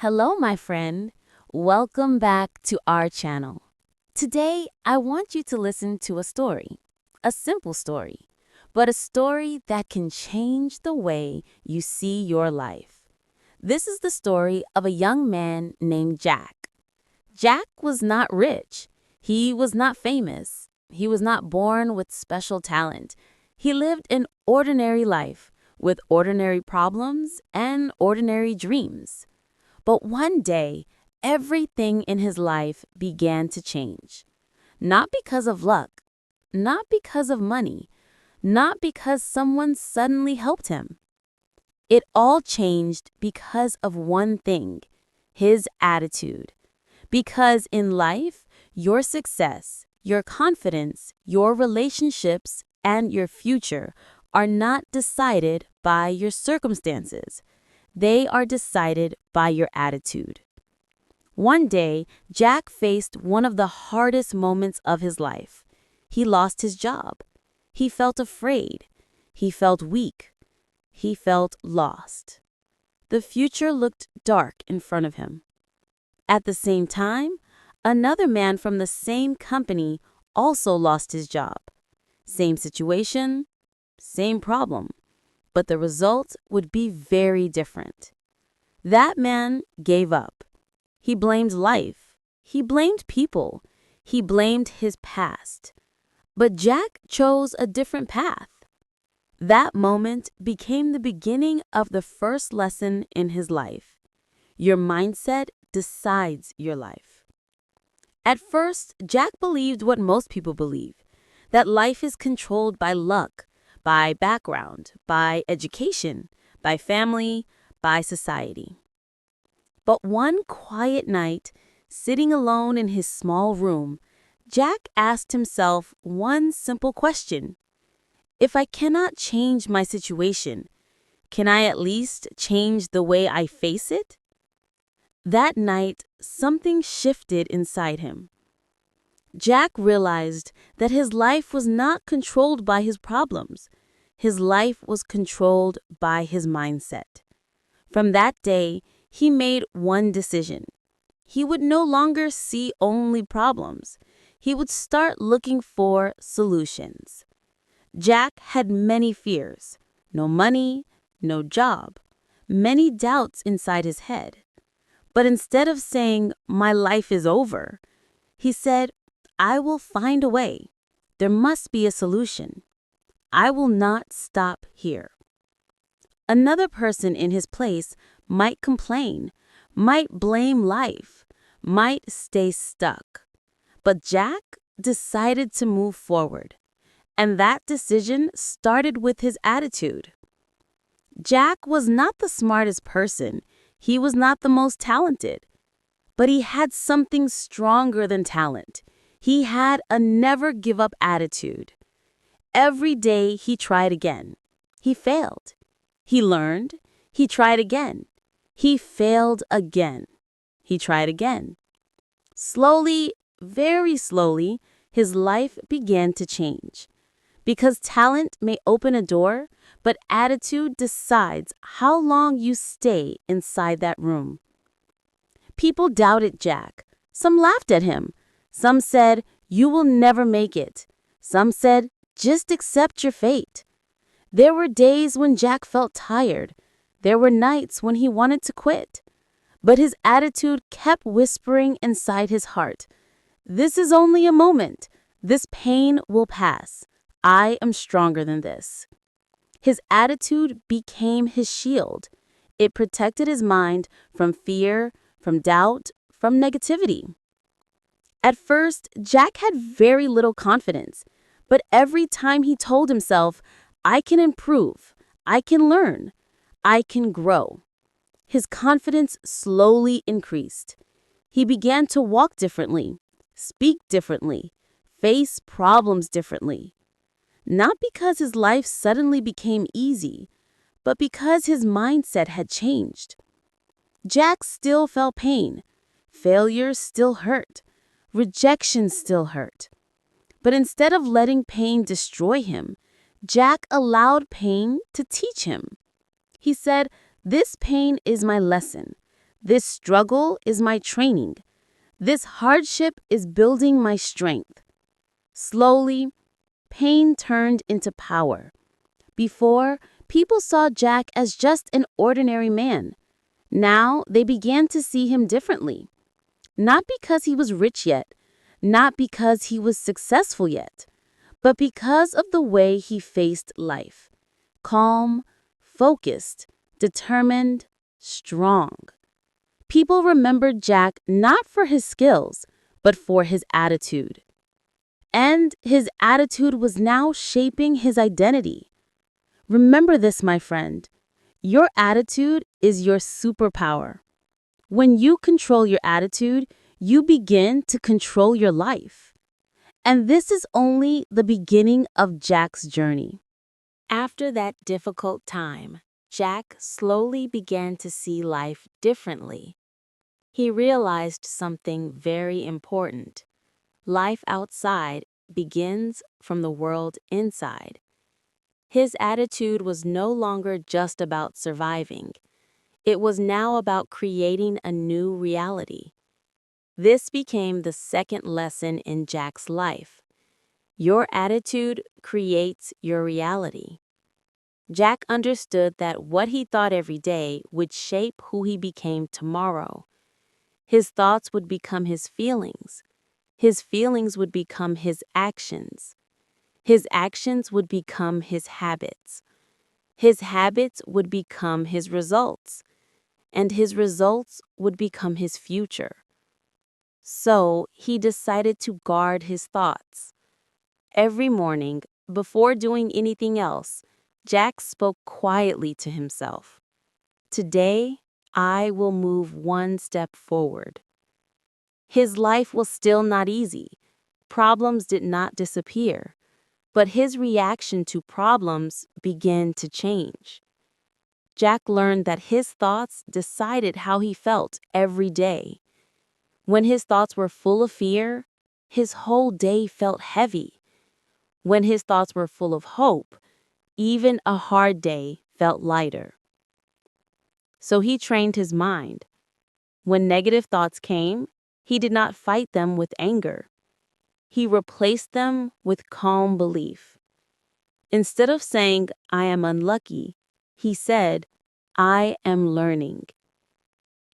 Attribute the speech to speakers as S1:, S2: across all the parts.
S1: Hello, my friend. Welcome back to our channel. Today, I want you to listen to a story. A simple story, but a story that can change the way you see your life. This is the story of a young man named Jack. Jack was not rich. He was not famous. He was not born with special talent. He lived an ordinary life with ordinary problems and ordinary dreams. But one day, everything in his life began to change. Not because of luck, not because of money, not because someone suddenly helped him. It all changed because of one thing: his attitude. Because in life, your success, your confidence, your relationships, and your future are not decided by your circumstances. They are decided by your attitude. One day, Jack faced one of the hardest moments of his life. He lost his job. He felt afraid. He felt weak. He felt lost. The future looked dark in front of him. At the same time, another man from the same company also lost his job. Same situation, same problem, but the result would be very different. That man gave up. He blamed life. He blamed people. He blamed his past. But Jack chose a different path. That moment became the beginning of the first lesson in his life. Your mindset decides your life. At first, Jack believed what most people believe, that life is controlled by luck, by background, by education, by family, by society. But one quiet night, sitting alone in his small room, Jack asked himself one simple question. If I cannot change my situation, can I at least change the way I face it? That night, something shifted inside him. Jack realized that his life was not controlled by his problems. His life was controlled by his mindset. From that day, he made one decision. He would no longer see only problems. He would start looking for solutions. Jack had many fears: no money, no job, many doubts inside his head. But instead of saying, "My life is over," he said, "I will find a way. There must be a solution. I will not stop here." Another person in his place might complain, might blame life, might stay stuck. But Jack decided to move forward. And that decision started with his attitude. Jack was not the smartest person. He was not the most talented. But he had something stronger than talent. He had a never-give-up attitude. Every day he tried again. He failed. He learned. He tried again. He failed again. He tried again. Slowly, very slowly, his life began to change. Because talent may open a door, but attitude decides how long you stay inside that room. People doubted Jack. Some laughed at him. Some said, "You will never make it." Some said, "Just accept your fate." There were days when Jack felt tired. There were nights when he wanted to quit. But his attitude kept whispering inside his heart, "This is only a moment. This pain will pass. I am stronger than this." His attitude became his shield. It protected his mind from fear, from doubt, from negativity. At first, Jack had very little confidence, but every time he told himself, "I can improve, I can learn, I can grow," his confidence slowly increased. He began to walk differently, speak differently, face problems differently. Not because his life suddenly became easy, but because his mindset had changed. Jack still felt pain. Failure still hurt. Rejection still hurt. But instead of letting pain destroy him, Jack allowed pain to teach him. He said, "This pain is my lesson. This struggle is my training. This hardship is building my strength. Slowly, pain turned into power. Before, people saw Jack as just an ordinary man. Now, they began to see him differently. Not because he was rich yet, not because he was successful yet, but because of the way he faced life. Calm, focused, determined, strong. People remembered Jack not for his skills, but for his attitude. And his attitude was now shaping his identity. Remember this, my friend. Your attitude is your superpower. When you control your attitude, you begin to control your life. And this is only the beginning of Jack's journey. After that difficult time, Jack slowly began to see life differently. He realized something very important. Life outside begins from the world inside. His attitude was no longer just about surviving. It was now about creating a new reality. This became the second lesson in Jack's life. Your attitude creates your reality. Jack understood that what he thought every day would shape who he became tomorrow. His thoughts would become his feelings. His feelings would become his actions. His actions would become his habits. His habits would become his results. And his results would become his future. So he decided to guard his thoughts. Every morning, before doing anything else, Jack spoke quietly to himself. Today, I will move one step forward. His life was still not easy. Problems did not disappear. But his reaction to problems began to change. Jack learned that his thoughts decided how he felt every day. When his thoughts were full of fear, his whole day felt heavy. When his thoughts were full of hope, even a hard day felt lighter. So he trained his mind. When negative thoughts came, he did not fight them with anger. He replaced them with calm belief. Instead of saying, I am unlucky, he said, I am learning.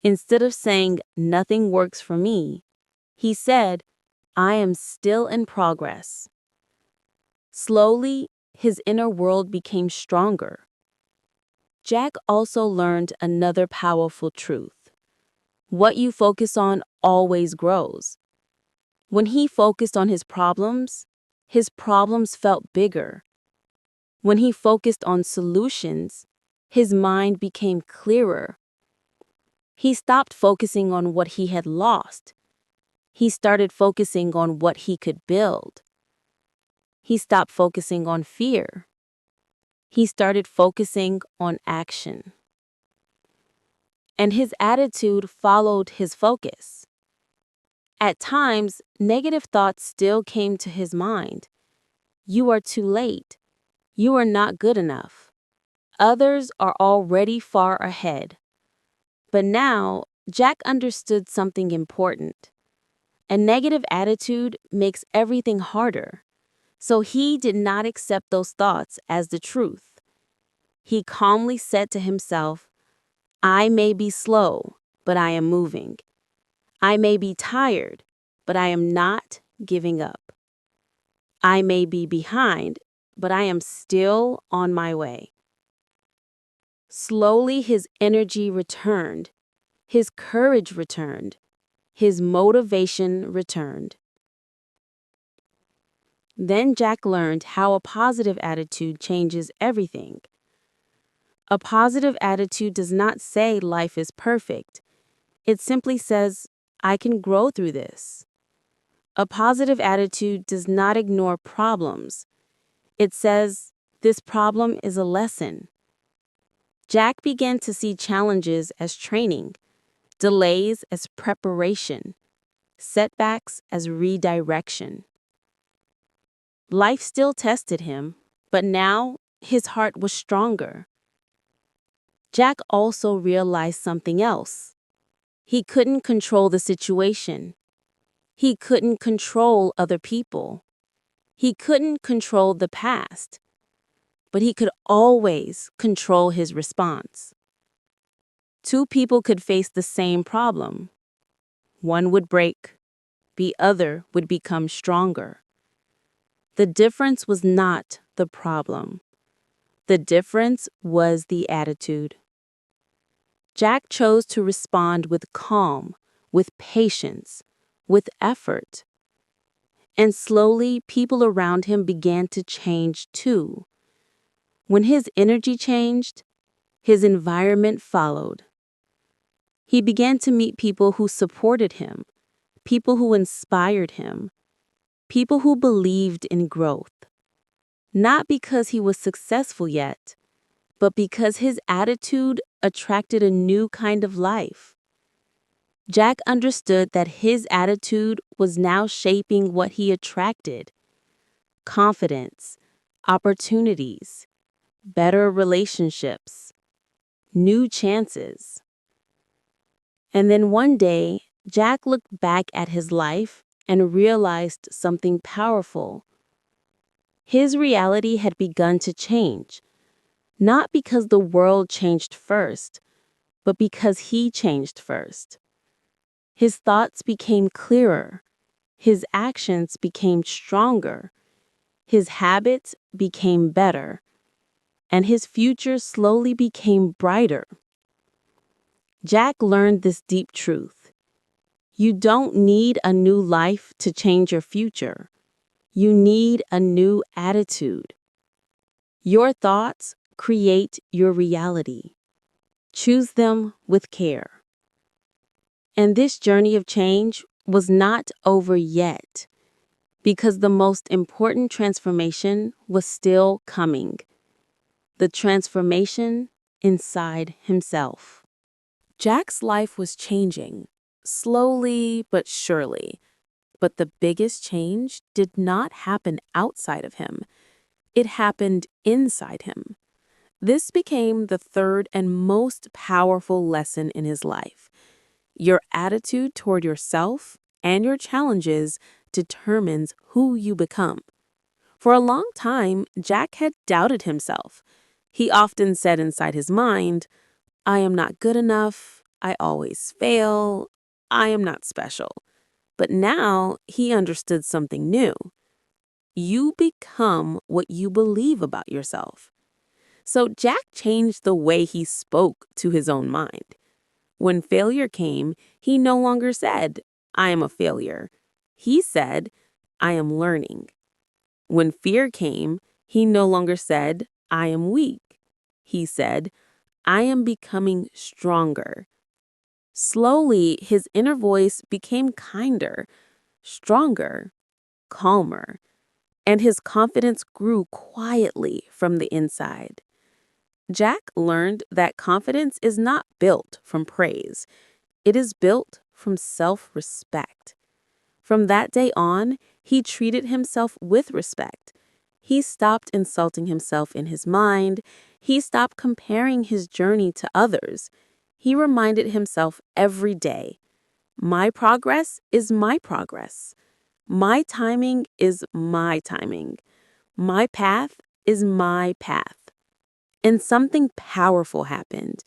S1: Instead of saying, nothing works for me, he said, I am still in progress. Slowly, his inner world became stronger. Jack also learned another powerful truth. What you focus on always grows. When he focused on his problems felt bigger. When he focused on solutions, his mind became clearer. He stopped focusing on what he had lost. He started focusing on what he could build. He stopped focusing on fear. He started focusing on action. And his attitude followed his focus. At times, negative thoughts still came to his mind. You are too late. You are not good enough. Others are already far ahead. But now, Jack understood something important. A negative attitude makes everything harder. So he did not accept those thoughts as the truth. He calmly said to himself, I may be slow, but I am moving. I may be tired, but I am not giving up. I may be behind, but I am still on my way. Slowly his energy returned. His courage returned. His motivation returned. Then Jack learned how a positive attitude changes everything. A positive attitude does not say life is perfect. It simply says, I can grow through this. A positive attitude does not ignore problems. It says, this problem is a lesson. Jack began to see challenges as training, delays as preparation, setbacks as redirection. Life still tested him, but now his heart was stronger. Jack also realized something else. He couldn't control the situation. He couldn't control other people. He couldn't control the past. But he could always control his response. Two people could face the same problem. One would break, the other would become stronger. The difference was not the problem. The difference was the attitude. Jack chose to respond with calm, with patience, with effort. And slowly, people around him began to change too. When his energy changed, his environment followed. He began to meet people who supported him, people who inspired him, people who believed in growth. Not because he was successful yet, but because his attitude attracted a new kind of life. Jack understood that his attitude was now shaping what he attracted: confidence, opportunities, better relationships, new chances. And then one day, Jack looked back at his life and realized something powerful. His reality had begun to change, not because the world changed first, but because he changed first. His thoughts became clearer, his actions became stronger, his habits became better, and his future slowly became brighter. Jack learned this deep truth. You don't need a new life to change your future. You need a new attitude. Your thoughts create your reality. Choose them with care. And this journey of change was not over yet, because the most important transformation was still coming. The transformation inside himself. Jack's life was changing, slowly but surely. But the biggest change did not happen outside of him. It happened inside him. This became the third and most powerful lesson in his life. Your attitude toward yourself and your challenges determines who you become. For a long time, Jack had doubted himself. He often said inside his mind, "I am not good enough. I always fail. I am not special." But now he understood something new. You become what you believe about yourself. So Jack changed the way he spoke to his own mind. When failure came, he no longer said, "I am a failure." He said, "I am learning." When fear came, he no longer said, "I am weak." He said, "I am becoming stronger." Slowly, his inner voice became kinder, stronger, calmer, and his confidence grew quietly from the inside. Jack learned that confidence is not built from praise. It is built from self-respect. From that day on, he treated himself with respect. He stopped insulting himself in his mind. He stopped comparing his journey to others. He reminded himself every day, my progress is my progress. My timing is my timing. My path is my path. And something powerful happened.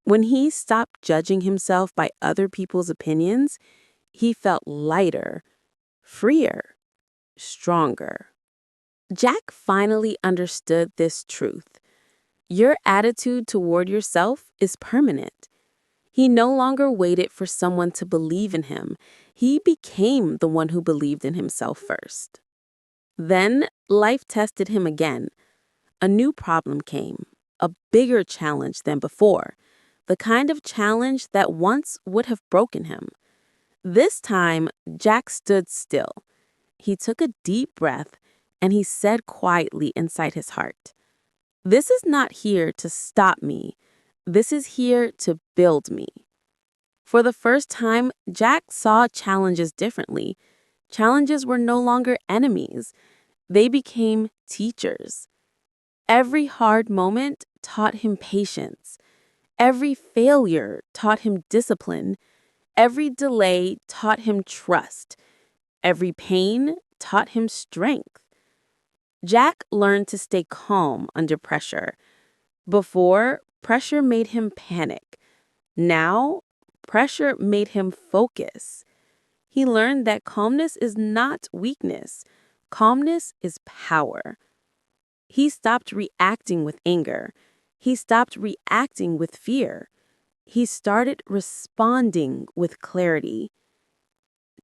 S1: When he stopped judging himself by other people's opinions, he felt lighter, freer, stronger. Jack finally understood this truth. Your attitude toward yourself is permanent. He no longer waited for someone to believe in him. He became the one who believed in himself first. Then life tested him again. A new problem came, a bigger challenge than before, the kind of challenge that once would have broken him. This time, Jack stood still. He took a deep breath and he said quietly inside his heart, "This is not here to stop me. This is here to build me." For the first time, Jack saw challenges differently. Challenges were no longer enemies. They became teachers. Every hard moment taught him patience. Every failure taught him discipline. Every delay taught him trust. Every pain taught him strength. Jack learned to stay calm under pressure. Before, pressure made him panic. Now, pressure made him focus. He learned that calmness is not weakness. Calmness is power. He stopped reacting with anger. He stopped reacting with fear. He started responding with clarity.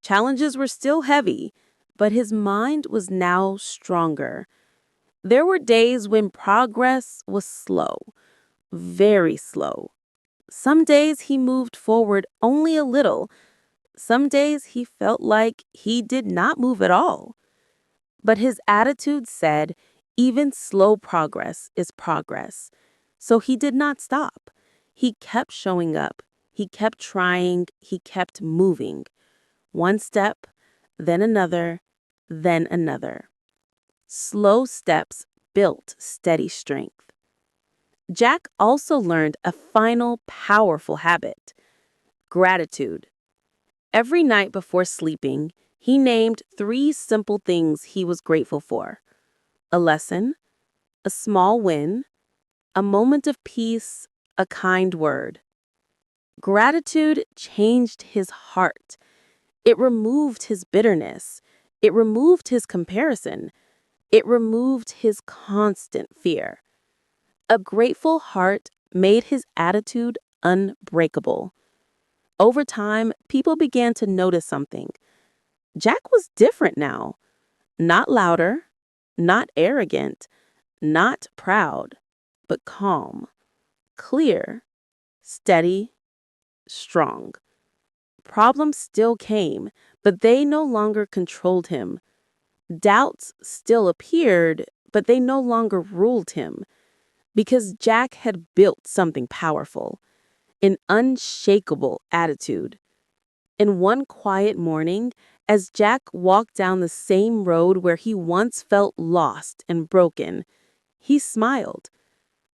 S1: Challenges were still heavy, but his mind was now stronger. There were days when progress was slow, very slow. Some days he moved forward only a little. Some days he felt like he did not move at all. But his attitude said, even slow progress is progress. So he did not stop. He kept showing up. He kept trying. He kept moving. One step, then another, then another. Slow steps built steady strength. Jack also learned a final powerful habit: gratitude. Every night before sleeping, he named 3 simple things he was grateful for: a lesson, a small win, a moment of peace, a kind word. Gratitude changed his heart. It removed his bitterness. It removed his comparison. It removed his constant fear. A grateful heart made his attitude unbreakable. Over time, people began to notice something. Jack was different now. Not louder, not arrogant, not proud, but calm, clear, steady, strong. Problems still came, but they no longer controlled him. Doubts still appeared, but they no longer ruled him. Because Jack had built something powerful, an unshakable attitude. In one quiet morning, as Jack walked down the same road where he once felt lost and broken, he smiled.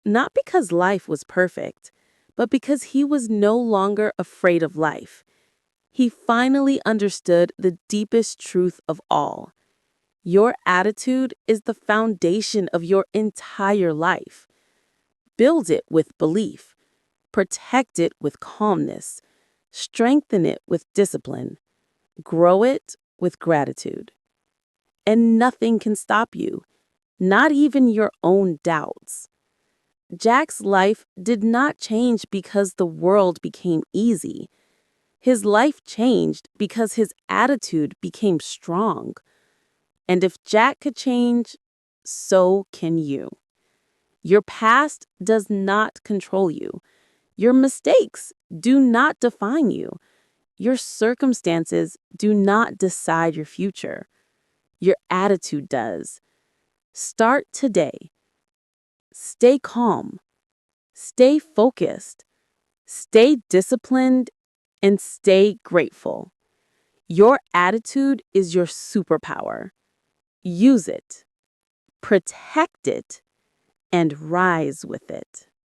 S1: Not because life was perfect, but because he was no longer afraid of life. He finally understood the deepest truth of all. Your attitude is the foundation of your entire life. Build it with belief. Protect it with calmness. Strengthen it with discipline. Grow it with gratitude. And nothing can stop you, not even your own doubts. Jack's life did not change because the world became easy. His life changed because his attitude became strong. And if Jack could change, so can you. Your past does not control you. Your mistakes do not define you. Your circumstances do not decide your future. Your attitude does. Start today. Stay calm. Stay focused. Stay disciplined and stay grateful. Your attitude is your superpower. Use it, protect it, and rise with it.